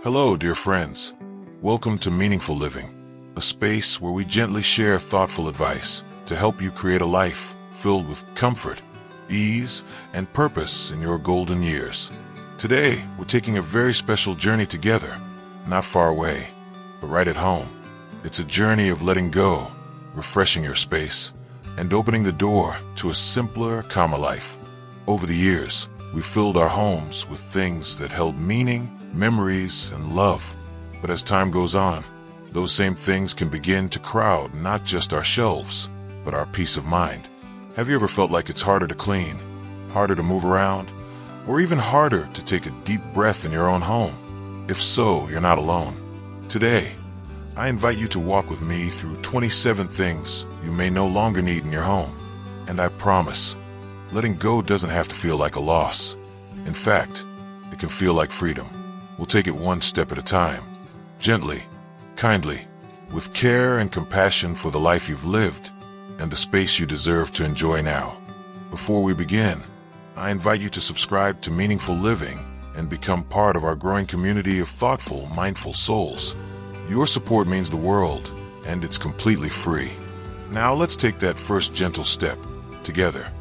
Hello, dear friends. Welcome to Meaningful Living, a space where we gently share thoughtful advice to help you create a life filled with comfort, ease, and purpose in your golden years. Today, we're taking a very special journey together, not far away, but right at home. It's a journey of letting go, refreshing your space, and opening the door to a simpler, calmer life. Over the years, we filled our homes with things that held meaning, memories, and love. But as time goes on, those same things can begin to crowd not just our shelves, but our peace of mind. Have you ever felt like it's harder to clean, harder to move around, or even harder to take a deep breath in your own home? If so, you're not alone. Today, I invite you to walk with me through 27 things you may no longer need in your home. And I promise, letting go doesn't have to feel like a loss. In fact, it can feel like freedom. We'll take it one step at a time, gently, kindly, with care and compassion for the life you've lived and the space you deserve to enjoy now. Before we begin, I invite you to subscribe to Meaningful Living and become part of our growing community of thoughtful, mindful souls. Your support means the world, and it's completely free. Now let's take that first gentle step together.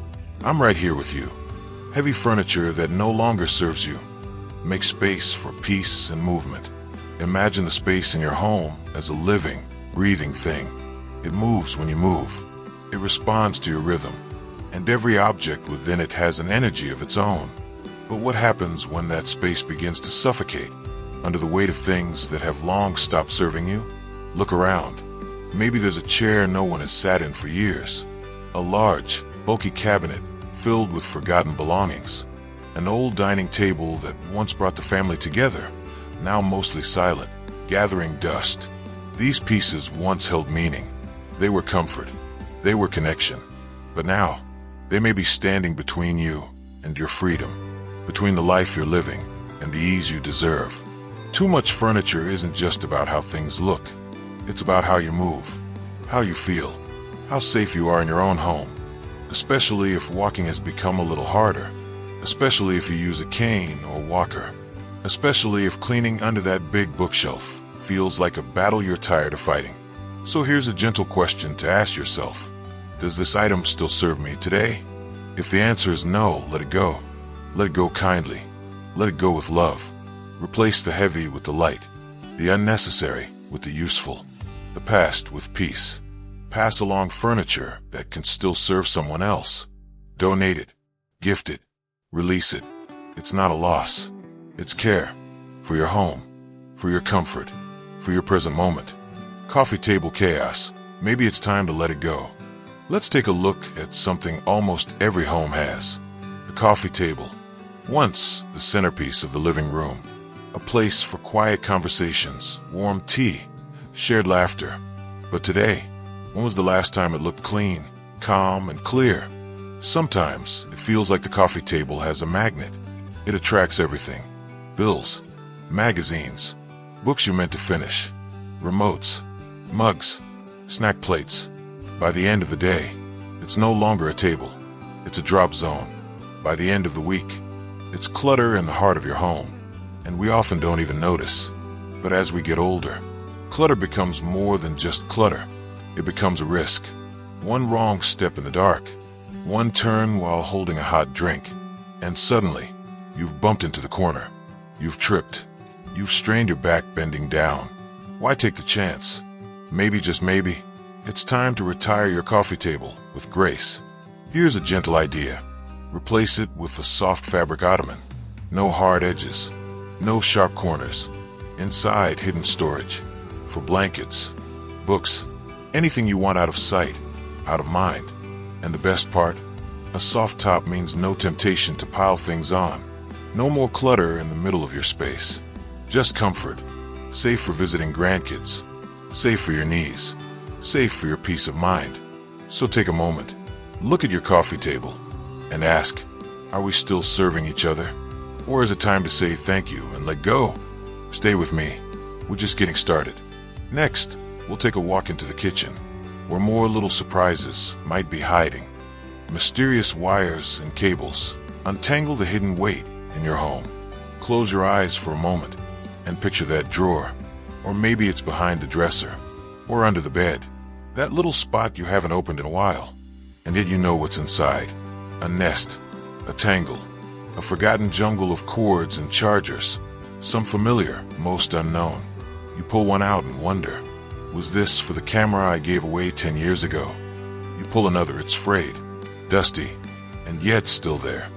I'm right here with you. Heavy furniture that no longer serves you. Make space for peace and movement. Imagine the space in your home as a living, breathing thing. It moves when you move. It responds to your rhythm, and every object within it has an energy of its own. But what happens when that space begins to suffocate under the weight of things that have long stopped serving you? Look around. Maybe there's a chair no one has sat in for years. A large, bulky cabinet filled with forgotten belongings. An old dining table that once brought the family together, now mostly silent, gathering dust. These pieces once held meaning. They were comfort. They were connection. But now, they may be standing between you and your freedom, between the life you're living and the ease you deserve. Too much furniture isn't just about how things look. It's about how you move, how you feel, how safe you are in your own home, especially if walking has become a little harder. Especially if you use a cane or walker. Especially if cleaning under that big bookshelf feels like a battle you're tired of fighting. So here's a gentle question to ask yourself. Does this item still serve me today? If the answer is no, let it go. Let it go kindly. Let it go with love. Replace the heavy with the light, the unnecessary with the useful, the past with peace. Pass along furniture that can still serve someone else. Donate it. Gift it. Release it. It's not a loss. It's care. For your home. For your comfort. For your present moment. Coffee table chaos. Maybe it's time to let it go. Let's take a look at something almost every home has. The coffee table. Once the centerpiece of the living room. A place for quiet conversations, warm tea, shared laughter. But today, when was the last time it looked clean, calm, and clear? Sometimes it feels like the coffee table has a magnet. It attracts everything. Bills, magazines, books you meant to finish, remotes, mugs, snack plates. By the end of the day, it's no longer a table. It's a drop zone. By the end of the week, it's clutter in the heart of your home. And we often don't even notice. But as we get older, clutter becomes more than just clutter. It becomes a risk. One wrong step in the dark. One turn while holding a hot drink, and suddenly, you've bumped into the corner. You've tripped. You've strained your back bending down. Why take the chance? Maybe, just maybe, it's time to retire your coffee table with grace. Here's a gentle idea. Replace it with a soft fabric ottoman. No hard edges. No sharp corners. Inside, hidden storage. For blankets, books, anything you want out of sight, out of mind. And the best part, a soft top means no temptation to pile things on. No more clutter in the middle of your space. Just comfort. Safe for visiting grandkids. Safe for your knees. Safe for your peace of mind. So take a moment. Look at your coffee table and ask, are we still serving each other? Or is it time to say thank you and let go? Stay with me. We're just getting started. Next, we'll take a walk into the kitchen, where more little surprises might be hiding. Mysterious wires and cables. Untangle the hidden weight in your home. Close your eyes for a moment And picture that drawer. Or maybe it's behind the dresser. Or under the bed. That little spot you haven't opened in a while. And yet you know what's inside. A nest. A tangle. A forgotten jungle of cords and chargers. Some familiar, most unknown. You pull one out and wonder, was this for the camera I gave away 10 years ago? You pull another, it's frayed, dusty, and yet still there.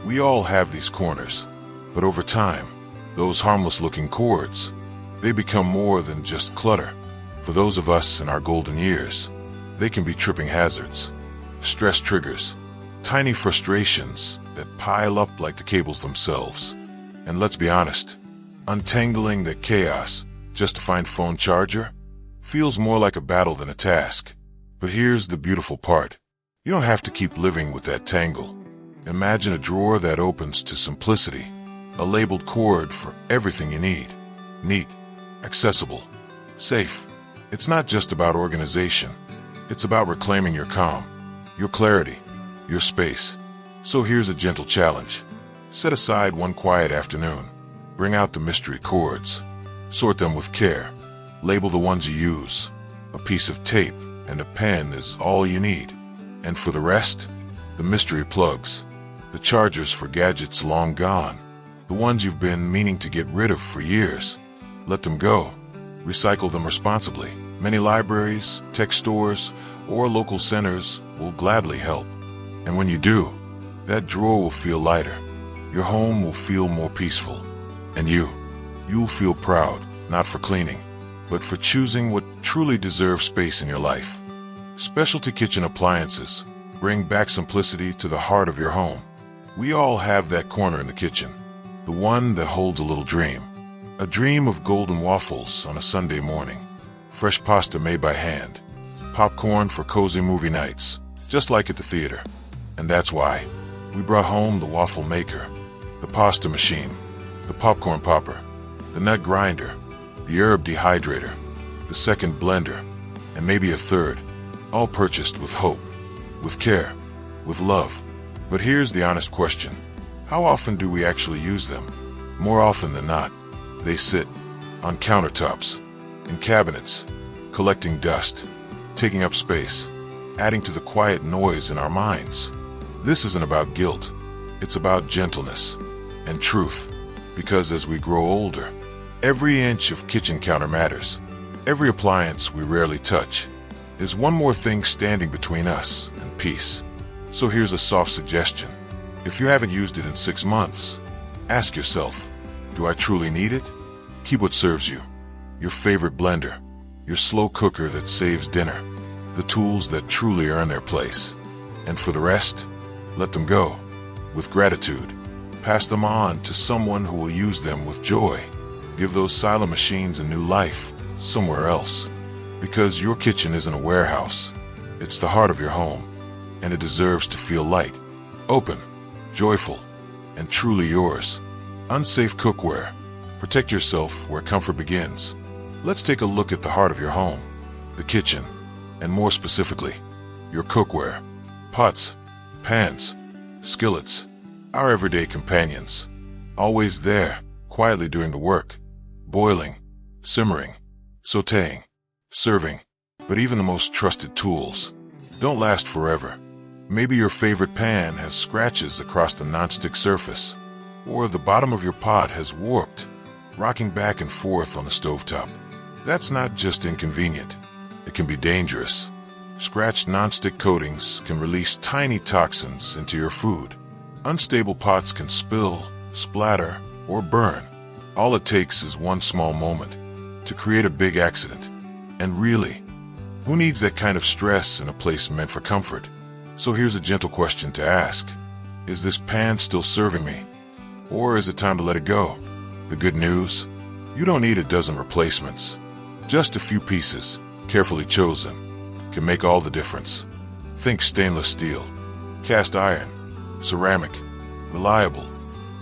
We all have these corners, but over time, those harmless-looking cords, they become more than just clutter. For those of us in our golden years, they can be tripping hazards, stress triggers, tiny frustrations that pile up like the cables themselves. And let's be honest, untangling that chaos just to find phone charger feels more like a battle than a task. But here's the beautiful part. You don't have to keep living with that tangle. Imagine a drawer that opens to simplicity, a labeled cord for everything you need. Neat, accessible, safe. It's not just about organization. It's about reclaiming your calm, your clarity, your space. So here's a gentle challenge. Set aside one quiet afternoon. Bring out the mystery cords. Sort them with care. Label the ones you use. A piece of tape and a pen is all you need. And for the rest, the mystery plugs. The chargers for gadgets long gone. The ones you've been meaning to get rid of for years. Let them go. Recycle them responsibly. Many libraries, tech stores, or local centers will gladly help. And when you do, that drawer will feel lighter. Your home will feel more peaceful. And you'll feel proud, not for cleaning, but for choosing what truly deserves space in your life. Specialty kitchen appliances bring back simplicity to the heart of your home. We all have that corner in the kitchen, the one that holds a little dream. A dream of golden waffles on a Sunday morning, fresh pasta made by hand, popcorn for cozy movie nights, just like at the theater. And that's why we brought home the waffle maker, the pasta machine, the popcorn popper, the nut grinder, the herb dehydrator, the second blender, and maybe a third, all purchased with hope, with care, with love. But here's the honest question. How often do we actually use them? More often than not, they sit on countertops, in cabinets, collecting dust, taking up space, adding to the quiet noise in our minds. This isn't about guilt. It's about gentleness and truth. Because as we grow older, every inch of kitchen counter matters. Every appliance we rarely touch is one more thing standing between us and peace. So here's a soft suggestion. If you haven't used it in 6 months, ask yourself, do I truly need it? Keep what serves you. Your favorite blender, your slow cooker that saves dinner, the tools that truly earn their place. And for the rest, let them go with gratitude. Pass them on to someone who will use them with joy. Give those silent machines a new life somewhere else. Because your kitchen isn't a warehouse. It's the heart of your home. And it deserves to feel light, open, joyful, and truly yours. Unsafe cookware. Protect yourself where comfort begins. Let's take a look at the heart of your home. The kitchen. And more specifically, your cookware. Pots, pans, skillets. Our everyday companions, always there, quietly doing the work, boiling, simmering, sautéing, serving. But even the most trusted tools don't last forever. Maybe your favorite pan has scratches across the nonstick surface, or the bottom of your pot has warped, rocking back and forth on the stovetop. That's not just inconvenient, it can be dangerous. Scratched nonstick coatings can release tiny toxins into your food. Unstable pots can spill, splatter, or burn. All it takes is one small moment to create a big accident. And really, who needs that kind of stress in a place meant for comfort? So here's a gentle question to ask. Is this pan still serving me? Or is it time to let it go? The good news? You don't need a dozen replacements. Just a few pieces, carefully chosen, can make all the difference. Think stainless steel, cast iron, ceramic, reliable,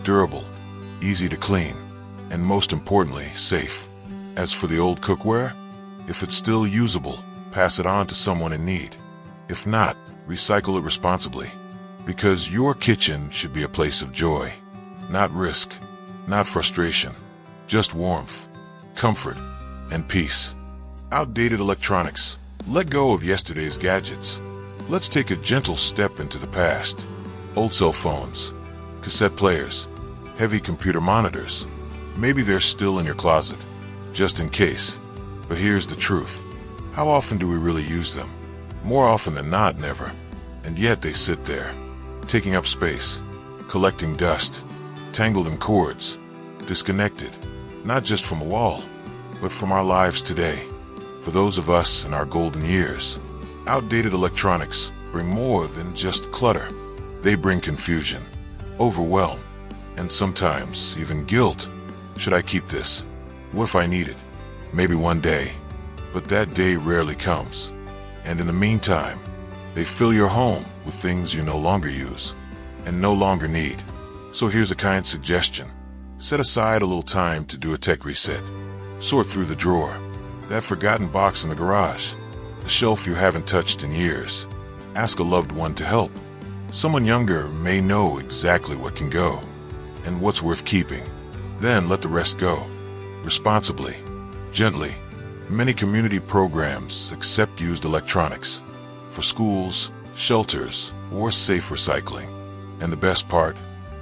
durable, easy to clean, and most importantly, safe. As for the old cookware, if it's still usable, pass it on to someone in need. If not, recycle it responsibly. Because your kitchen should be a place of joy, not risk, not frustration, Just warmth, comfort, and peace. Outdated electronics. Let go of yesterday's gadgets. Let's take a gentle step into the past. Old cell phones, cassette players, heavy computer monitors. Maybe they're still in your closet, just in case. But here's the truth. How often do we really use them? More often than not, never. And yet they sit there, taking up space, collecting dust, tangled in cords, disconnected, not just from a wall, but from our lives today. For those of us in our golden years, outdated electronics bring more than just clutter. They bring confusion, overwhelm, and sometimes even guilt. Should I keep this? What if I need it? Maybe one day. But that day rarely comes. And in the meantime, they fill your home with things you no longer use and no longer need. So here's a kind suggestion. Set aside a little time to do a tech reset. Sort through the drawer, that forgotten box in the garage, the shelf you haven't touched in years. Ask a loved one to help. Someone younger may know exactly what can go and what's worth keeping. Then let the rest go. Responsibly, gently. Many community programs accept used electronics for schools, shelters, or safe recycling. And the best part,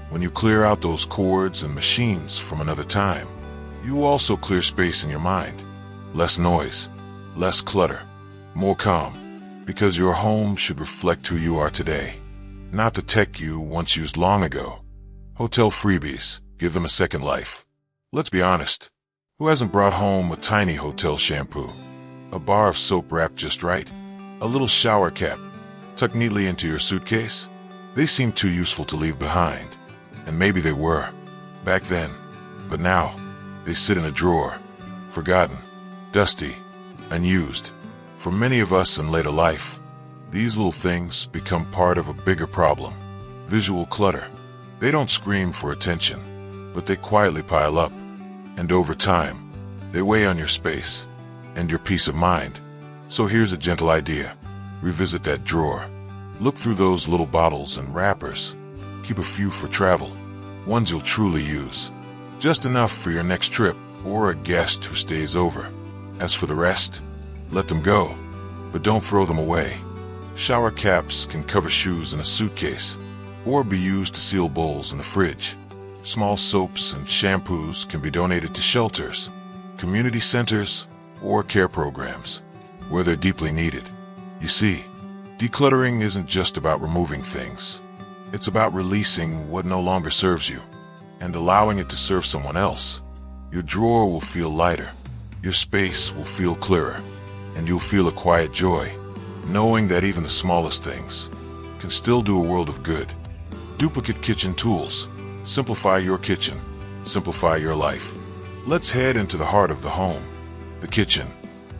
when you clear out those cords and machines from another time, you also clear space in your mind. Less noise, less clutter, more calm, because your home should reflect who you are today, not the tech you once used long ago. Hotel freebies, give them a second life. Let's be honest. Who hasn't brought home a tiny hotel shampoo, a bar of soap wrapped just right, a little shower cap tucked neatly into your suitcase? They seem too useful to leave behind, and maybe they were back then, but now they sit in a drawer, forgotten, dusty, unused. For many of us in later life, these little things become part of a bigger problem. Visual clutter. They don't scream for attention, but they quietly pile up. And over time, they weigh on your space and your peace of mind. So here's a gentle idea. Revisit that drawer. Look through those little bottles and wrappers. Keep a few for travel, ones you'll truly use. Just enough for your next trip or a guest who stays over. As for the rest, let them go, but don't throw them away. Shower caps can cover shoes in a suitcase or be used to seal bowls in the fridge. Small soaps and shampoos can be donated to shelters, community centers, or care programs where they're deeply needed. You see, decluttering isn't just about removing things. It's about releasing what no longer serves you and allowing it to serve someone else. Your drawer will feel lighter, your space will feel clearer, and you'll feel a quiet joy, knowing that even the smallest things can still do a world of good. Duplicate kitchen tools. Simplify your kitchen. Simplify your life. Let's head into the heart of the home. The kitchen.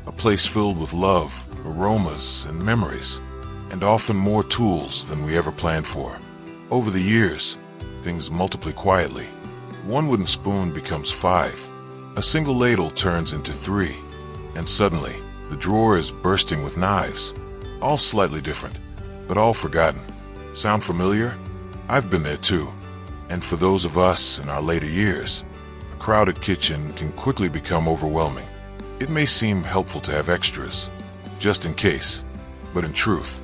A place filled with love, aromas, and memories. And often more tools than we ever planned for. Over the years, things multiply quietly. One wooden spoon becomes 5. A single ladle turns into 3. And suddenly, the drawer is bursting with knives. All slightly different, but all forgotten. Sound familiar? I've been there too. And for those of us in our later years, a crowded kitchen can quickly become overwhelming. It may seem helpful to have extras, just in case, but in truth,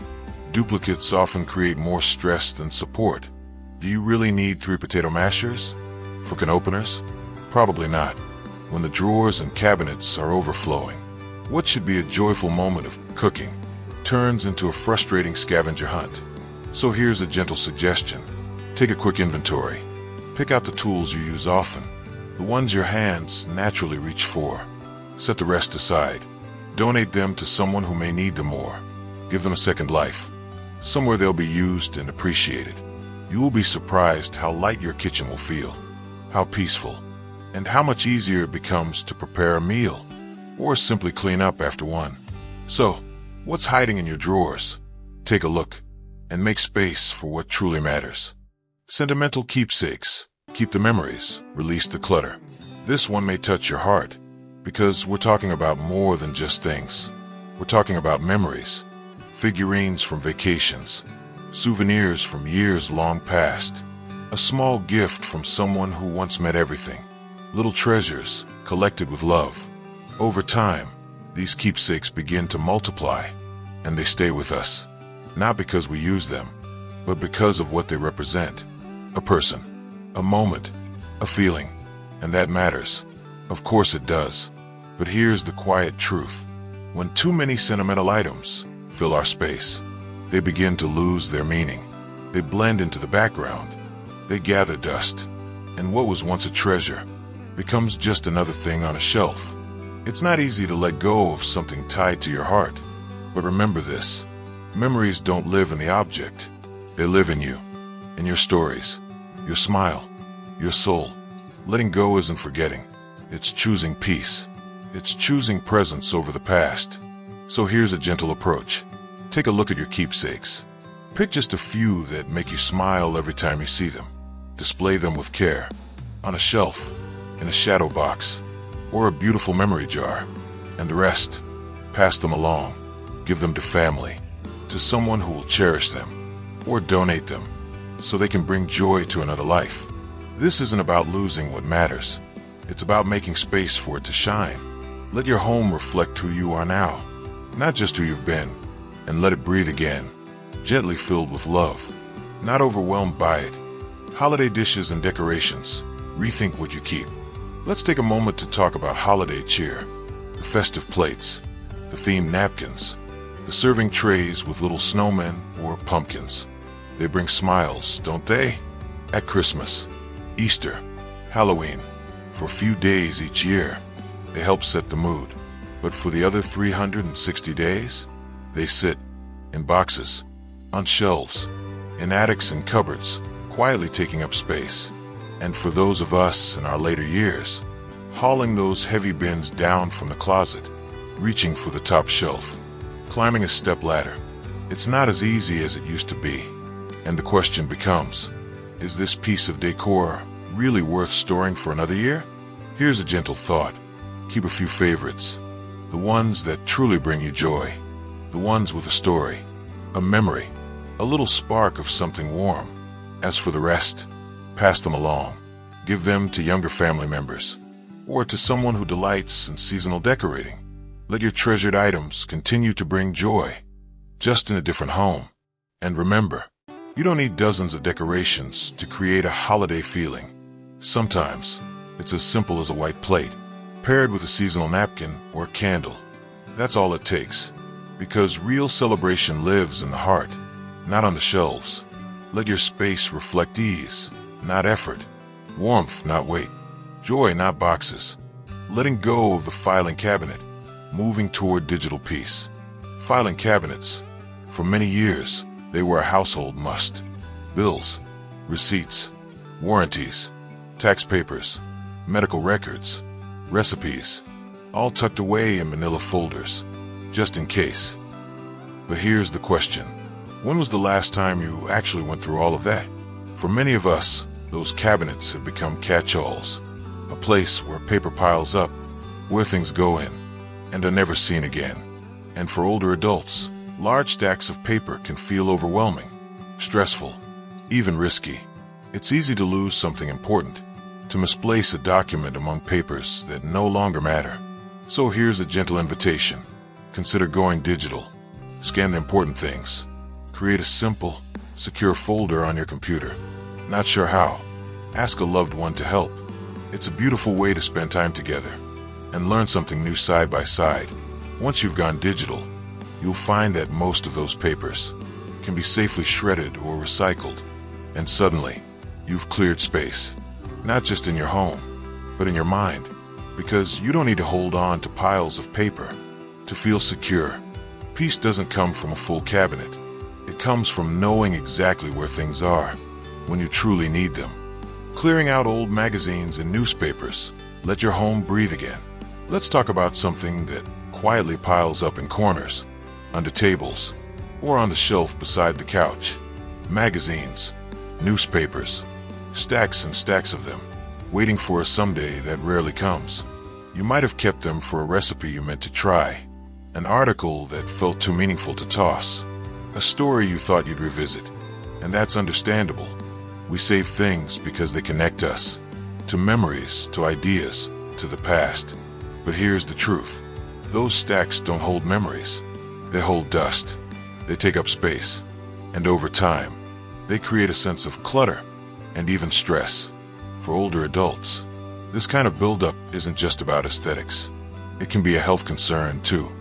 duplicates often create more stress than support. Do you really need 3 potato mashers? For can openers? Probably not. When the drawers and cabinets are overflowing, what should be a joyful moment of cooking turns into a frustrating scavenger hunt. So here's a gentle suggestion. Take a quick inventory. Pick out the tools you use often, the ones your hands naturally reach for. Set the rest aside. Donate them to someone who may need them more. Give them a second life, somewhere they'll be used and appreciated. You will be surprised how light your kitchen will feel, how peaceful, and how much easier it becomes to prepare a meal or simply clean up after one. So, what's hiding in your drawers? Take a look and make space for what truly matters. Sentimental keepsakes. Keep the memories, release the clutter. This one may touch your heart, because we're talking about more than just things. We're talking about memories, figurines from vacations, souvenirs from years long past, a small gift from someone who once meant everything. little treasures collected with love. Over time, these keepsakes begin to multiply, and they stay with us, not because we use them, but because of what they represent. A person, a moment, a feeling, and that matters. Of course it does. But here's the quiet truth. When too many sentimental items fill our space, they begin to lose their meaning. They blend into the background. They gather dust. And what was once a treasure becomes just another thing on a shelf. It's not easy to let go of something tied to your heart. But remember this. Memories don't live in the object. They live in you, in your stories, your smile, your soul. Letting go isn't forgetting. It's choosing peace. It's choosing presence over the past. So here's a gentle approach. Take a look at your keepsakes. Pick just a few that make you smile every time you see them. Display them with care, on a shelf, in a shadow box, or a beautiful memory jar. And the rest, pass them along. Give them to family, to someone who will cherish them, or donate them, so they can bring joy to another life. This isn't about losing what matters. It's about making space for it to shine. Let your home reflect who you are now, not just who you've been, and let it breathe again, gently filled with love, not overwhelmed by it. Holiday dishes and decorations. Rethink what you keep. Let's take a moment to talk about holiday cheer. The festive plates, the themed napkins, the serving trays with little snowmen or pumpkins. They bring smiles, don't they? At Christmas, Easter, Halloween, for a few days each year, they help set the mood. But for the other 360 days, they sit in boxes, on shelves, in attics and cupboards, quietly taking up space. And for those of us in our later years, hauling those heavy bins down from the closet, reaching for the top shelf, climbing a step ladder. It's not as easy as it used to be. And the question becomes, is this piece of decor really worth storing for another year? Here's a gentle thought. Keep a few favorites. The ones that truly bring you joy. The ones with a story, a memory, a little spark of something warm. As for the rest, pass them along. Give them to younger family members, or to someone who delights in seasonal decorating. Let your treasured items continue to bring joy, just in a different home. And remember, you don't need dozens of decorations to create a holiday feeling. Sometimes, it's as simple as a white plate, paired with a seasonal napkin or a candle. That's all it takes. Because real celebration lives in the heart, not on the shelves. Let your space reflect ease, not effort. Warmth, not weight. Joy, not boxes. Letting go of the filing cabinet, moving toward digital peace. Filing cabinets. For many years, they were a household must. Bills, receipts, warranties, tax papers, medical records, recipes, all tucked away in manila folders, just in case. But here's the question. When was the last time you actually went through all of that? For many of us, those cabinets have become catch-alls, a place where paper piles up, where things go in, and are never seen again. And for older adults, large stacks of paper can feel overwhelming, stressful, even risky. It's easy to lose something important, to misplace a document among papers that no longer matter. So here's a gentle invitation. Consider going digital. Scan the important things. Create a simple, secure folder on your computer. Not sure how? Ask a loved one to help. It's a beautiful way to spend time together and learn something new side by side. Once you've gone digital, you'll find that most of those papers can be safely shredded or recycled. And suddenly, you've cleared space, not just in your home, but in your mind. Because you don't need to hold on to piles of paper to feel secure. Peace doesn't come from a full cabinet. It comes from knowing exactly where things are when you truly need them. Clearing out old magazines and newspapers. Let your home breathe again. Let's talk about something that quietly piles up in corners, under tables, or on the shelf beside the couch. Magazines, newspapers, stacks and stacks of them, waiting for a someday that rarely comes. You might have kept them for a recipe you meant to try, an article that felt too meaningful to toss, a story you thought you'd revisit. And that's understandable. We save things because they connect us, to memories, to ideas, to the past. But here's the truth. Those stacks don't hold memories. They hold dust. They take up space. And over time, they create a sense of clutter and even stress. For older adults, this kind of buildup isn't just about aesthetics. It can be a health concern too.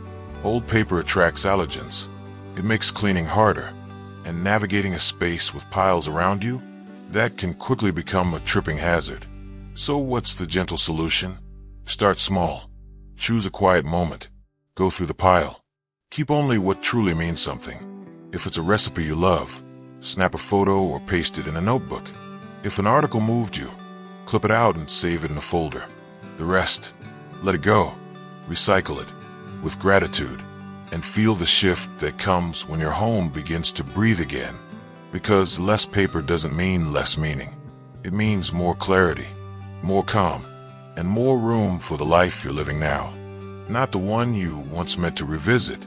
Old paper attracts allergens. It makes cleaning harder. And navigating a space with piles around you, that can quickly become a tripping hazard. So what's the gentle solution? Start small. Choose a quiet moment. Go through the pile. Keep only what truly means something. If it's a recipe you love, snap a photo or paste it in a notebook. If an article moved you, clip it out and save it in a folder. The rest, let it go. Recycle it with gratitude and feel the shift that comes when your home begins to breathe again. Because less paper doesn't mean less meaning. It means more clarity, more calm, and more room for the life you're living now. Not the one you once meant to revisit.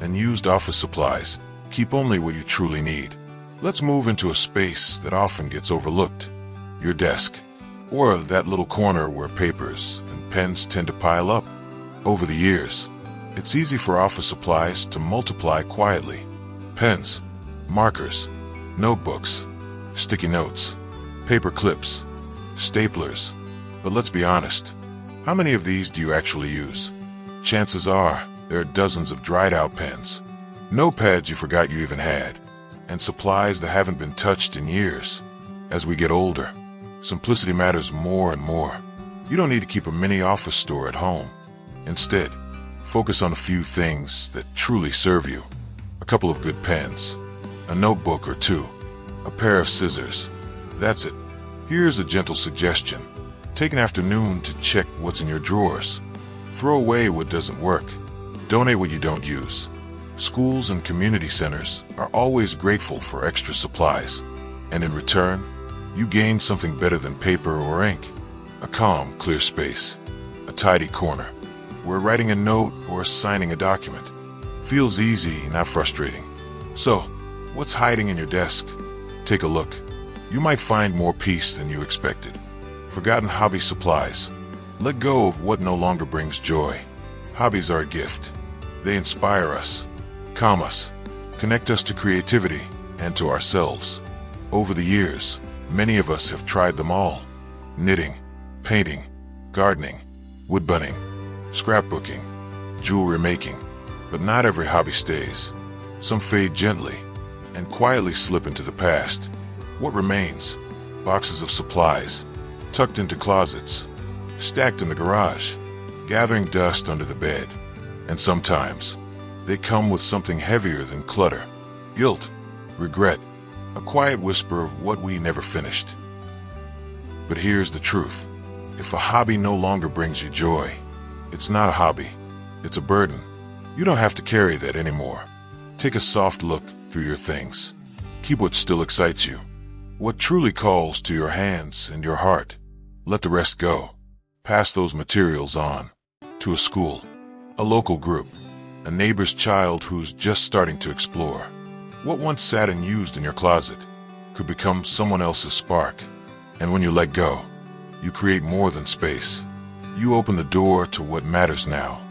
Unused office supplies. Keep only what you truly need. Let's move into a space that often gets overlooked. Your desk. Or that little corner where papers and pens tend to pile up. Over the years, it's easy for office supplies to multiply quietly. Pens, markers, notebooks, sticky notes, paper clips, staplers. But let's be honest, how many of these do you actually use? Chances are there are dozens of dried-out pens, notepads you forgot you even had, and supplies that haven't been touched in years. As we get older, simplicity matters more and more. You don't need to keep a mini office store at home. Instead, focus on a few things that truly serve you. A couple of good pens, a notebook or two, a pair of scissors. That's it. Here's a gentle suggestion. Take an afternoon to check what's in your drawers. Throw away what doesn't work. Donate what you don't use. Schools and community centers are always grateful for extra supplies. And in return, you gain something better than paper or ink. A calm, clear space. A tidy corner, where writing a note or signing a document feels easy, not frustrating. So, what's hiding in your desk? Take a look. You might find more peace than you expected. Forgotten hobby supplies. Let go of what no longer brings joy. Hobbies are a gift. They inspire us, calm us, connect us to creativity and to ourselves. Over the years, many of us have tried them all. Knitting, painting, gardening, woodbutting, scrapbooking, jewelry making. But not every hobby stays. Some fade gently and quietly slip into the past. What remains? Boxes of supplies, tucked into closets, stacked in the garage, gathering dust under the bed. And sometimes, they come with something heavier than clutter. Guilt, regret, a quiet whisper of what we never finished. But here's the truth. If a hobby no longer brings you joy, it's not a hobby. It's a burden. You don't have to carry that anymore. Take a soft look through your things. Keep what still excites you. What truly calls to your hands and your heart. Let the rest go. Pass those materials on. To a school, a local group, a neighbor's child who's just starting to explore. What once sat unused in your closet could become someone else's spark. And when you let go, you create more than space. You open the door to what matters now.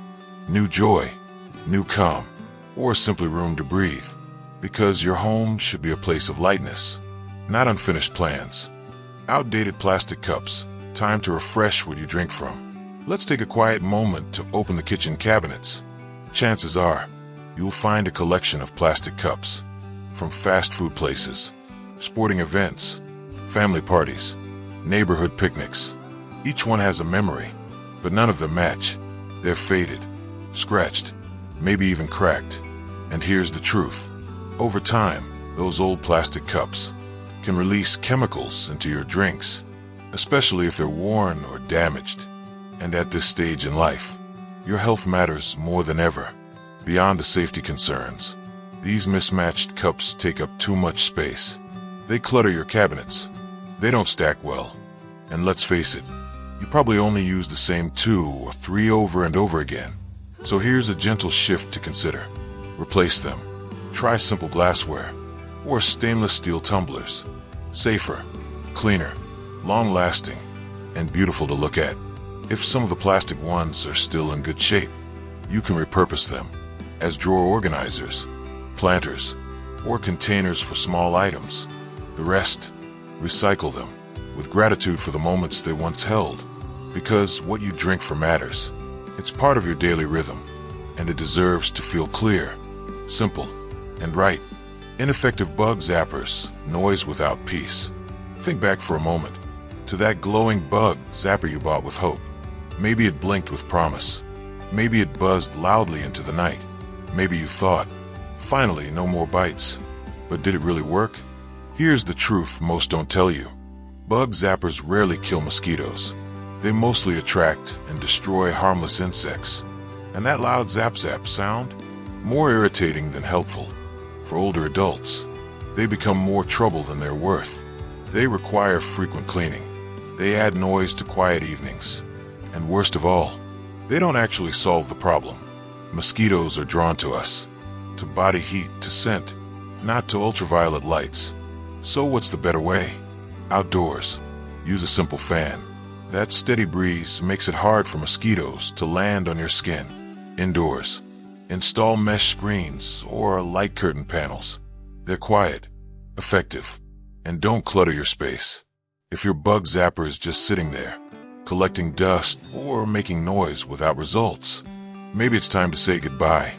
New joy, new calm, or simply room to breathe. Because your home should be a place of lightness, not unfinished plans. Outdated plastic cups, time to refresh what you drink from. Let's take a quiet moment to open the kitchen cabinets. Chances are, you'll find a collection of plastic cups. From fast food places, sporting events, family parties, neighborhood picnics. Each one has a memory, but none of them match. They're faded, scratched, maybe even cracked. And here's the truth. Over time, those old plastic cups can release chemicals into your drinks, especially if they're worn or damaged. And at this stage in life, your health matters more than ever. Beyond the safety concerns, these mismatched cups take up too much space. They clutter your cabinets. They don't stack well. And let's face it, you probably only use the same 2 or 3 over and over again. So here's a gentle shift to consider. Replace them. Try simple glassware or stainless steel tumblers. Safer, cleaner, long-lasting. and beautiful to look at. If some of the plastic ones are still in good shape, you can repurpose them as drawer organizers, planters, or containers for small items. The rest, recycle them with gratitude for the moments they once held, because what you drink for matters. It's part of your daily rhythm, and it deserves to feel clear, simple, and right. Ineffective bug zappers, noise without peace. Think back for a moment to that glowing bug zapper you bought with hope. Maybe it blinked with promise. Maybe it buzzed loudly into the night. Maybe you thought, finally, no more bites. But did it really work? Here's the truth most don't tell you. Bug zappers rarely kill mosquitoes. They mostly attract and destroy harmless insects. And that loud zap zap sound? More irritating than helpful. For older adults, they become more trouble than they're worth. They require frequent cleaning. They add noise to quiet evenings. And worst of all, they don't actually solve the problem. Mosquitoes are drawn to us, to body heat, to scent, not to ultraviolet lights. So what's the better way? Outdoors, use a simple fan. That steady breeze makes it hard for mosquitoes to land on your skin. Indoors, install mesh screens or light curtain panels. They're quiet, effective, and don't clutter your space. If your bug zapper is just sitting there, collecting dust or making noise without results, maybe it's time to say goodbye,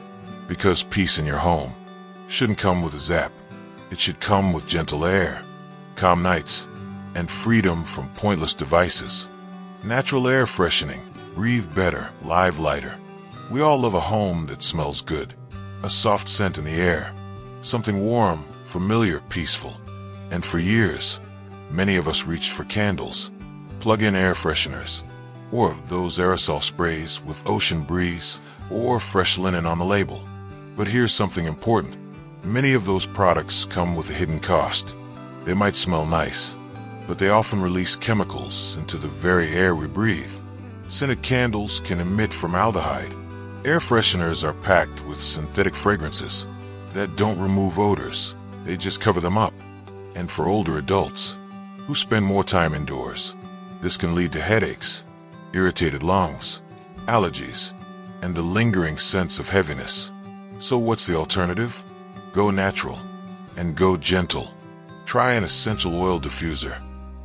because peace in your home shouldn't come with a zap. It should come with gentle air, calm nights, and freedom from pointless devices. Natural air freshening, breathe better, live lighter. We all love a home that smells good, a soft scent in the air, something warm, familiar, peaceful. And for years, many of us reached for candles, plug-in air fresheners, or those aerosol sprays with ocean breeze or fresh linen on the label. But here's something important. Many of those products come with a hidden cost. They might smell nice, but they often release chemicals into the very air we breathe. Scented candles can emit formaldehyde. Air fresheners are packed with synthetic fragrances that don't remove odors, they just cover them up. And for older adults who spend more time indoors, this can lead to headaches, irritated lungs, allergies, and a lingering sense of heaviness. So what's the alternative? Go natural and go gentle. Try an essential oil diffuser.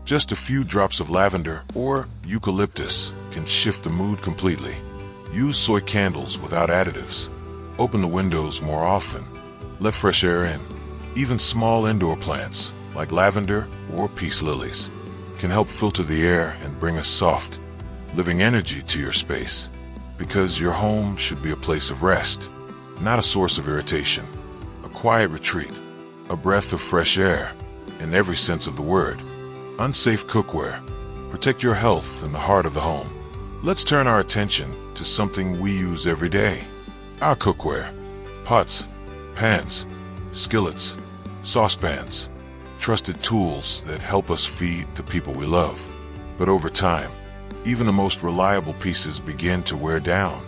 Just a few drops of lavender or eucalyptus can shift the mood completely. Use soy candles without additives. Open the windows more often. Let fresh air in. Even small indoor plants, like lavender or peace lilies, can help filter the air and bring a soft, living energy to your space. Because your home should be a place of rest, not a source of irritation. A quiet retreat, a breath of fresh air, in every sense of the word. Unsafe cookware. Protect your health in the heart of the home. Let's turn our attention to something we use every day. Our cookware. Pots, pans, skillets, saucepans. Trusted tools that help us feed the people we love. But over time, even the most reliable pieces begin to wear down.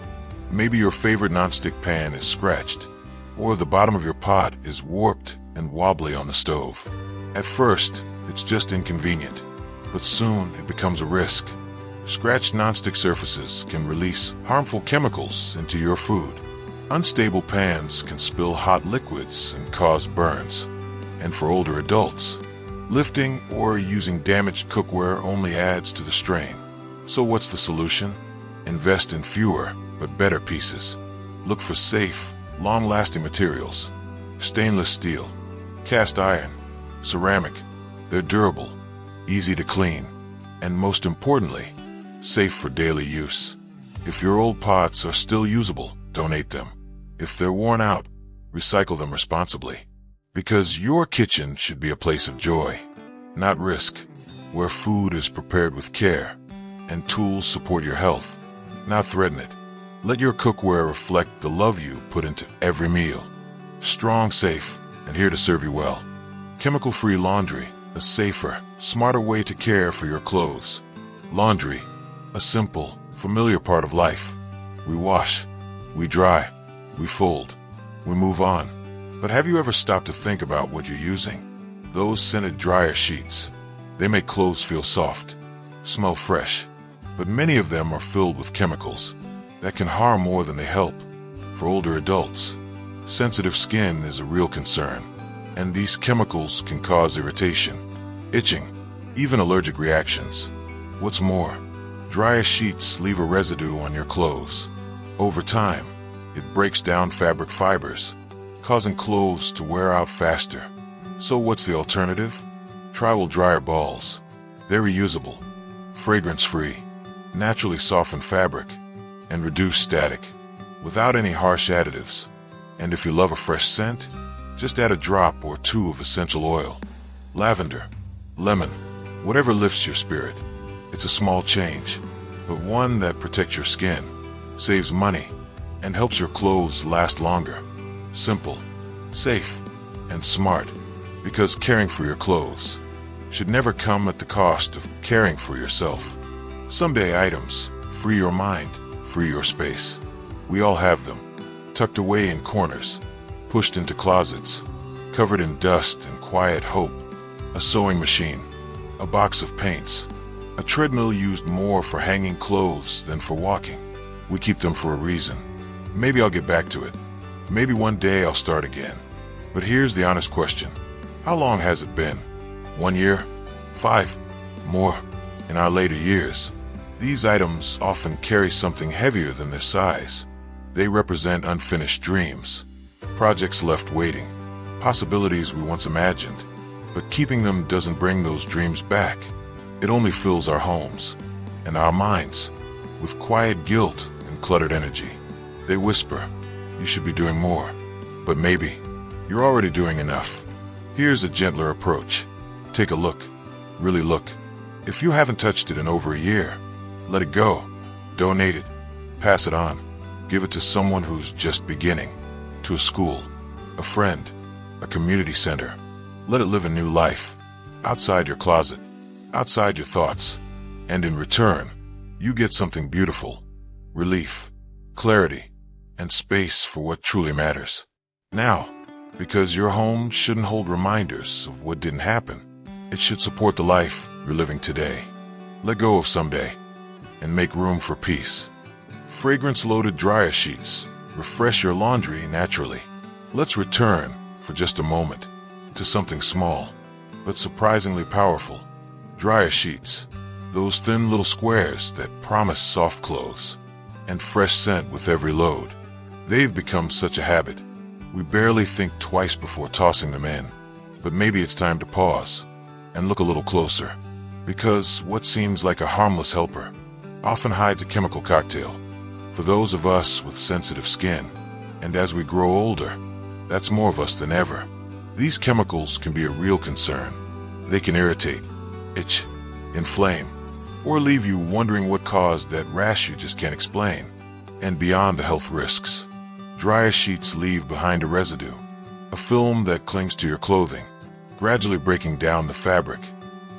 Maybe your favorite nonstick pan is scratched, or the bottom of your pot is warped and wobbly on the stove. At first, it's just inconvenient, but soon it becomes a risk. Scratched nonstick surfaces can release harmful chemicals into your food. Unstable pans can spill hot liquids and cause burns. And for older adults, lifting or using damaged cookware only adds to the strain. So what's the solution? Invest in fewer but better pieces. Look for safe, long-lasting materials. Stainless steel, cast iron, ceramic. They're durable, easy to clean, and most importantly, safe for daily use. If your old pots are still usable, donate them. If they're worn out, recycle them responsibly. Because your kitchen should be a place of joy, not risk, where food is prepared with care and tools support your health, not threaten it. Let your cookware reflect the love you put into every meal. Strong, safe, and here to serve you well. Chemical-free laundry, a safer, smarter way to care for your clothes. Laundry, a simple, familiar part of life. We wash, we dry, we fold, we move on. But have you ever stopped to think about what you're using? Those scented dryer sheets. They make clothes feel soft, smell fresh, but many of them are filled with chemicals that can harm more than they help. For older adults, sensitive skin is a real concern, and these chemicals can cause irritation, itching, even allergic reactions. What's more, drier sheets leave a residue on your clothes. Over time, it breaks down fabric fibers, causing clothes to wear out faster. So what's the alternative? Try dryer balls. They're reusable, fragrance-free, naturally soften fabric, and reduce static, without any harsh additives. And if you love a fresh scent, just add a drop or two of essential oil. Lavender, lemon, whatever lifts your spirit. It's a small change, but one that protects your skin, saves money, and helps your clothes last longer. Simple, safe, and smart, because caring for your clothes should never come at the cost of caring for yourself. Someday items free your mind, free your space. We all have them, tucked away in corners, pushed into closets, covered in dust and quiet hope. A sewing machine, a box of paints, a treadmill used more for hanging clothes than for walking. We keep them for a reason. Maybe I'll get back to it. Maybe one day I'll start again. But here's the honest question. How long has it been? 1 year? 5? More? In our later years, these items often carry something heavier than their size. They represent unfinished dreams, projects left waiting, possibilities we once imagined. But keeping them doesn't bring those dreams back. It only fills our homes and our minds with quiet guilt and cluttered energy. They whisper, you should be doing more. But maybe you're already doing enough. Here's a gentler approach. Take a look. Really look. If you haven't touched it in over a year, let it go. Donate it. Pass it on. Give it to someone who's just beginning. To a school, a friend, a community center. Let it live a new life. Outside your closet. Outside your thoughts. And in return, you get something beautiful. Relief, clarity, and space for what truly matters. Now, because your home shouldn't hold reminders of what didn't happen, it should support the life you're living today. Let go of someday and make room for peace. Fragrance-loaded dryer sheets refresh your laundry naturally. Let's return, for just a moment, to something small, but surprisingly powerful. Dryer sheets, those thin little squares that promise soft clothes and fresh scent with every load. They've become such a habit. We barely think twice before tossing them in. But maybe it's time to pause and look a little closer, because what seems like a harmless helper often hides a chemical cocktail. For those of us with sensitive skin, and as we grow older, that's more of us than ever, these chemicals can be a real concern. They can irritate, itch, inflame, or leave you wondering what caused that rash you just can't explain. And beyond the health risks, dryer sheets leave behind a residue, a film that clings to your clothing, gradually breaking down the fabric.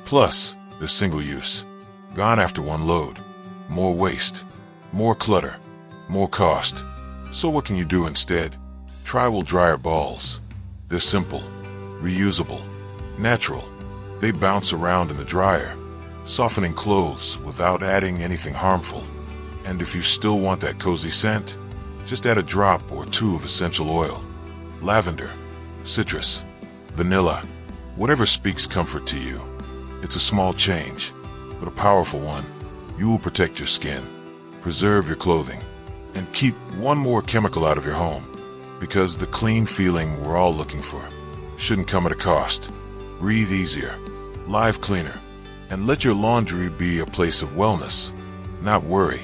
Plus, they're single-use, gone after one load. More waste, more clutter, more cost. So what can you do instead? Try dryer balls. They're simple, reusable, natural. They bounce around in the dryer, softening clothes without adding anything harmful. And if you still want that cozy scent, just add a drop or two of essential oil. Lavender, citrus, vanilla, whatever speaks comfort to you. It's a small change, but a powerful one. You will protect your skin, preserve your clothing, and keep one more chemical out of your home. Because the clean feeling we're all looking for shouldn't come at a cost. Breathe easier, live cleaner, and let your laundry be a place of wellness, not worry.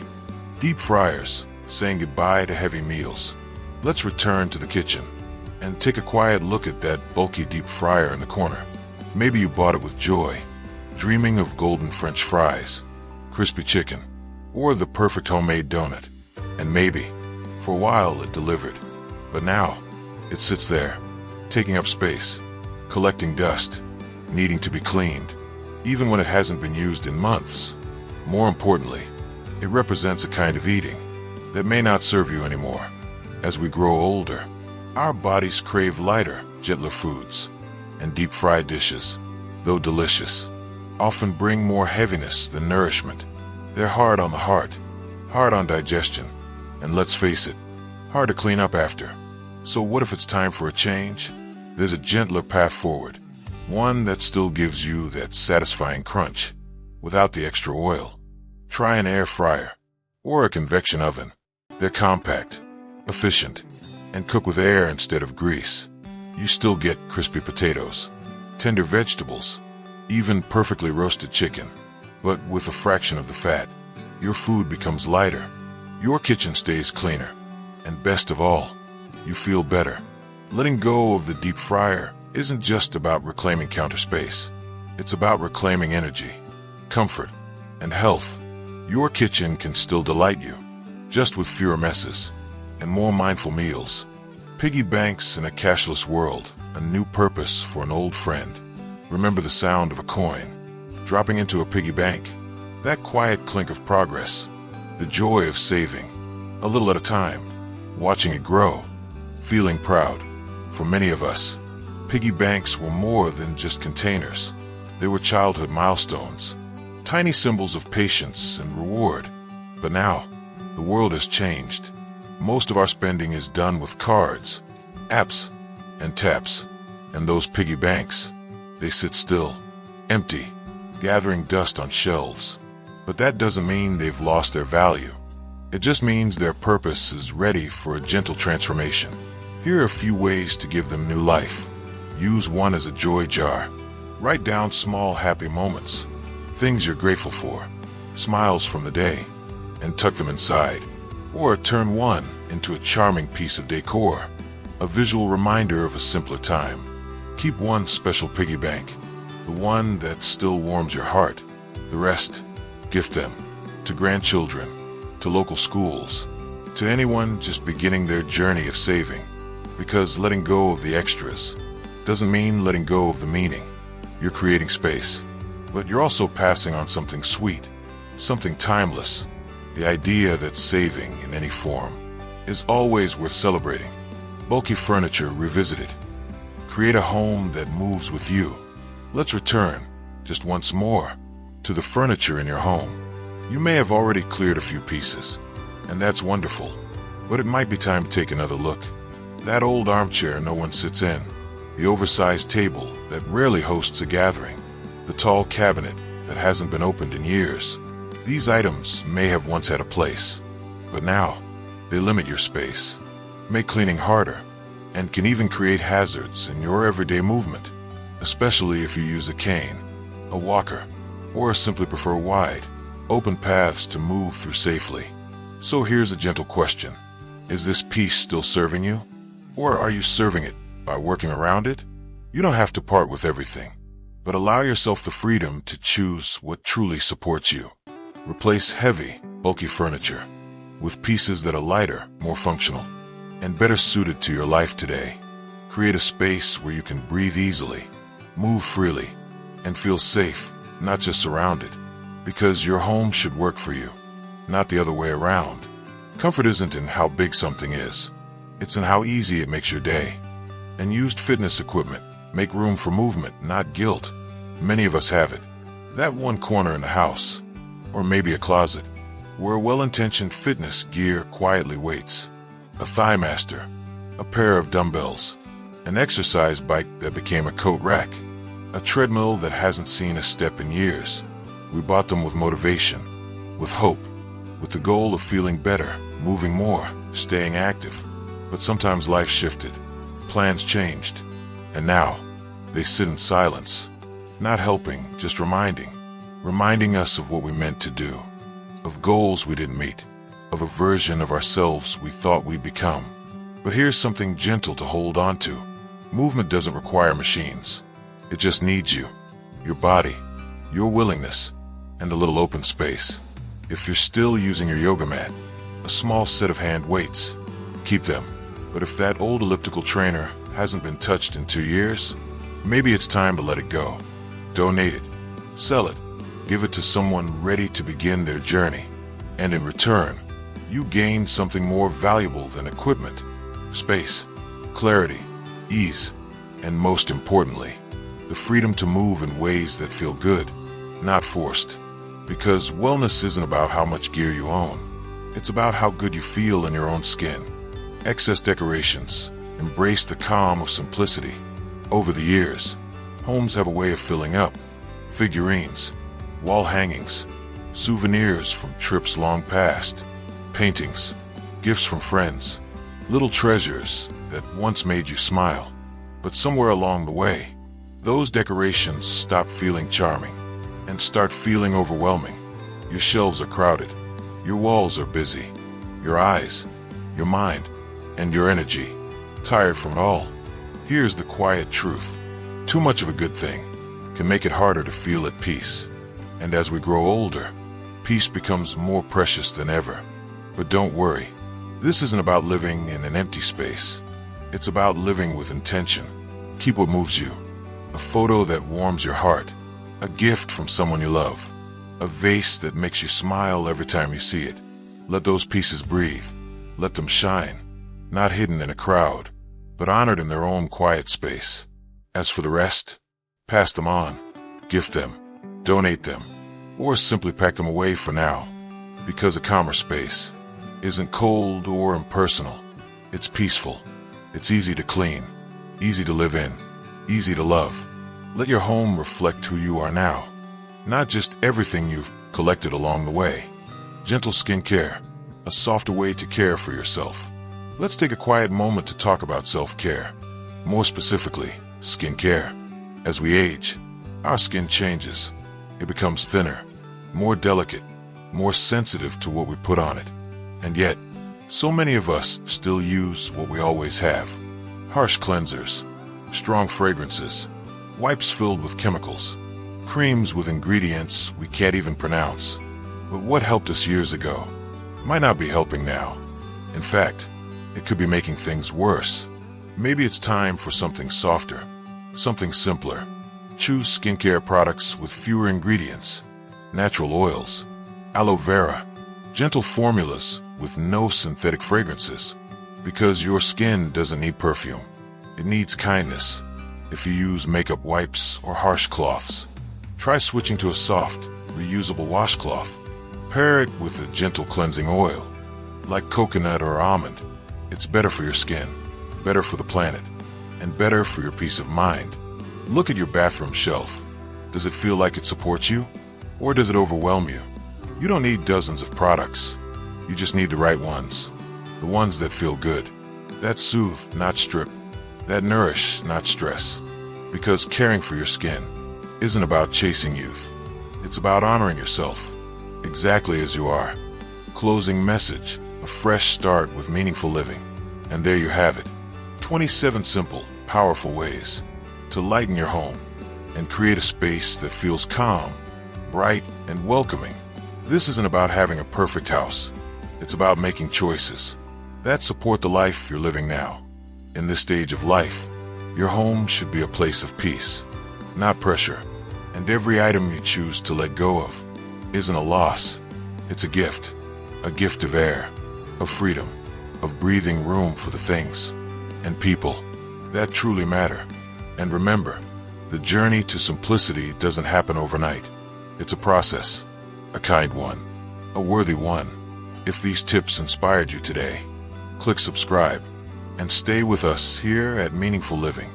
Deep fryers, saying goodbye to heavy meals. Let's return to the kitchen and take a quiet look at that bulky deep fryer in the corner. Maybe you bought it with joy, dreaming of golden French fries, crispy chicken, or the perfect homemade donut. And maybe, for a while, it delivered. But now, it sits there, taking up space, collecting dust, needing to be cleaned, even when it hasn't been used in months. More importantly, it represents a kind of eating that may not serve you anymore. As we grow older, our bodies crave lighter, gentler foods, and deep-fried dishes, though delicious, often bring more heaviness than nourishment. They're hard on the heart, hard on digestion, and let's face it, hard to clean up after. So what if it's time for a change? There's a gentler path forward, one that still gives you that satisfying crunch, without the extra oil. Try an air fryer or a convection oven. They're compact, efficient, and cook with air instead of grease. You still get crispy potatoes, tender vegetables, even perfectly roasted chicken, but with a fraction of the fat. Your food becomes lighter, your kitchen stays cleaner, and best of all, you feel better. Letting go of the deep fryer isn't just about reclaiming counter space. It's about reclaiming energy, comfort, and health. Your kitchen can still delight you, just with fewer messes and more mindful meals. Piggy banks in a cashless world, a new purpose for an old friend. Remember the sound of a coin dropping into a piggy bank, that quiet clink of progress, the joy of saving, a little at a time, watching it grow, feeling proud. For many of us, piggy banks were more than just containers. They were childhood milestones, tiny symbols of patience and reward. But now, the world has changed. Most of our spending is done with cards, apps, and taps. And those piggy banks, they sit still, empty, gathering dust on shelves. But that doesn't mean they've lost their value. It just means their purpose is ready for a gentle transformation. Here are a few ways to give them new life. Use one as a joy jar. Write down small happy moments, things you're grateful for, smiles from the day, and tuck them inside. Or turn one into a charming piece of decor, a visual reminder of a simpler time. Keep one special piggy bank, the one that still warms your heart. The rest, gift them to grandchildren, to local schools, to anyone just beginning their journey of saving. Because letting go of the extras doesn't mean letting go of the meaning. You're creating space, but you're also passing on something sweet, something timeless. The idea that saving in any form is always worth celebrating. Bulky furniture revisited. Create a home that moves with you. Let's return, just once more, to the furniture in your home. You may have already cleared a few pieces, and that's wonderful, but it might be time to take another look. That old armchair no one sits in, the oversized table that rarely hosts a gathering, the tall cabinet that hasn't been opened in years. These items may have once had a place, but now they limit your space, make cleaning harder, and can even create hazards in your everyday movement, especially if you use a cane, a walker, or simply prefer wide, open paths to move through safely. So here's a gentle question. Is this piece still serving you? Or are you serving it by working around it? You don't have to part with everything, but allow yourself the freedom to choose what truly supports you. Replace heavy, bulky furniture with pieces that are lighter, more functional, and better suited to your life today. Create a space where you can breathe easily, move freely, and feel safe, not just surrounded. Because your home should work for you, not the other way around. Comfort isn't in how big something is. It's in how easy it makes your day. And used fitness equipment make room for movement, not guilt. Many of us have it. That one corner in the house, or maybe a closet, where well-intentioned fitness gear quietly waits. A thigh master, a pair of dumbbells, an exercise bike that became a coat rack, a treadmill that hasn't seen a step in years. We bought them with motivation, with hope, with the goal of feeling better, moving more, staying active. But sometimes life shifted, plans changed, and now they sit in silence, not helping, just reminding us of what we meant to do, of goals we didn't meet, of a version of ourselves we thought we'd become. But here's something gentle to hold on to. Movement doesn't require machines. It just needs you, your body, your willingness, and a little open space. If you're still using your yoga mat, a small set of hand weights, keep them. But if that old elliptical trainer hasn't been touched in 2 years, maybe it's time to let it go. Donate it, sell it, give it to someone ready to begin their journey. And in return, you gain something more valuable than equipment: space, clarity, ease, and most importantly, the freedom to move in ways that feel good. not forced. Because wellness isn't about how much gear you own. It's about how good you feel in your own skin. Excess decorations. Embrace the calm of simplicity. Over the years, homes have a way of filling up. Figurines, wall hangings, souvenirs from trips long past, paintings, gifts from friends, little treasures that once made you smile. But somewhere along the way, those decorations stop feeling charming and start feeling overwhelming. Your shelves are crowded, your walls are busy, your eyes, your mind, and your energy tired from it all. Here's the quiet truth. Too much of a good thing can make it harder to feel at peace. And as we grow older, peace becomes more precious than ever. But don't worry, this isn't about living in an empty space. It's about living with intention. Keep what moves you. A photo that warms your heart. A gift from someone you love. A vase that makes you smile every time you see it. Let those pieces breathe. Let them shine. Not hidden in a crowd, but honored in their own quiet space. As for the rest, pass them on. Gift them. Donate them. Or simply pack them away for now. Because a calmer space isn't cold or impersonal. It's peaceful. It's easy to clean. Easy to live in. Easy to love. Let your home reflect who you are now. Not just everything you've collected along the way. Gentle skincare. A softer way to care for yourself. Let's take a quiet moment to talk about self-care. More specifically, skincare. As we age, our skin changes. It becomes thinner, more delicate, more sensitive to what we put on it. And yet, so many of us still use what we always have. Harsh cleansers, strong fragrances, wipes filled with chemicals, creams with ingredients we can't even pronounce. But what helped us years ago might not be helping now. In fact, it could be making things worse. Maybe it's time for something softer, something simpler. Choose skincare products with fewer ingredients, natural oils, aloe vera, gentle formulas with no synthetic fragrances. Because your skin doesn't need perfume. It needs kindness. If you use makeup wipes or harsh cloths, try switching to a soft, reusable washcloth. Pair it with a gentle cleansing oil, like coconut or almond. It's better for your skin, better for the planet, and better for your peace of mind. Look at your bathroom shelf. Does it feel like it supports you? Or does it overwhelm you? You don't need dozens of products. You just need the right ones. The ones that feel good. That soothe, not strip. That nourish, not stress. Because caring for your skin isn't about chasing youth. It's about honoring yourself, exactly as you are. Closing message, a fresh start with meaningful living. And there you have it. 27 simple, powerful ways to lighten your home and create a space that feels calm, bright, and welcoming. This isn't about having a perfect house. It's about making choices that support the life you're living now. In this stage of life, your home should be a place of peace, not pressure. And every item you choose to let go of isn't a loss. It's a gift of air, of freedom, of breathing room for the things and people that truly matter. And remember, the journey to simplicity doesn't happen overnight. It's a process, a kind one, a worthy one. If these tips inspired you today, click subscribe and stay with us here at Meaningful Living.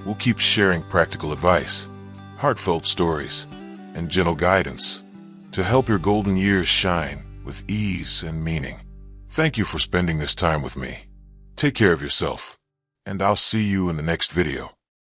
We'll keep sharing practical advice, heartfelt stories, and gentle guidance to help your golden years shine with ease and meaning. Thank you for spending this time with me. Take care of yourself, and I'll see you in the next video.